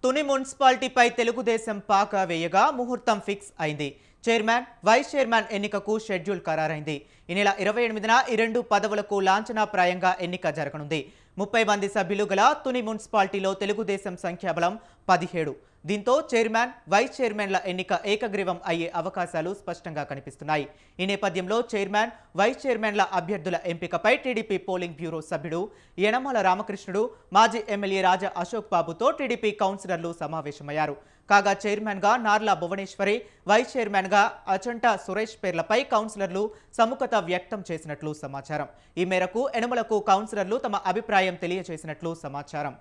తుని మున్సిపాలిటీపై తెలుగుదేశం పాక వేయగా ముహూర్తం ఫిక్స్ అయింది. చైర్మన్, వైస్ చైర్మన్ ఎన్నికకు షెడ్యూల్ ఖరారైంది. ఈ నెల 28న ఈ రెండు పదవులకు లాంఛనప్రాయంగా ఎన్నిక జరగనుంది. 30 మంది సభ్యులు గల తుని మున్సిపాలిటీలో తెలుగుదేశం సంఖ్యాబలం 17. దీంతో చైర్మన్, వైస్ చైర్మన్ల ఎన్నిక ఏకగ్రీవం అయ్యే అవకాశాలు స్పష్టంగా కనిపిస్తున్నాయి. ఈ నేపథ్యంలో చైర్మన్, వైస్ చైర్మన్ల అభ్యర్థుల ఎంపికపై టీడీపీ పోలింగ్ బ్యూరో సభ్యుడు యనమల రామకృష్ణుడు, మాజీ ఎమ్మెల్యే రాజా అశోక్ బాబుతో టీడీపీ కౌన్సిలర్లు సమావేశమయ్యారు. కాగా చైర్మన్గా నార్ల భువనేశ్వరి, వైస్ చైర్మన్గా అచంట సురేష్ పేర్లపై కౌన్సిలర్లు సముఖత వ్యక్తం చేసినట్లు సమాచారం. ఈ మేరకు యనమలకు కౌన్సిలర్లు తమ అభిప్రాయం తెలియజేసినట్లు సమాచారం.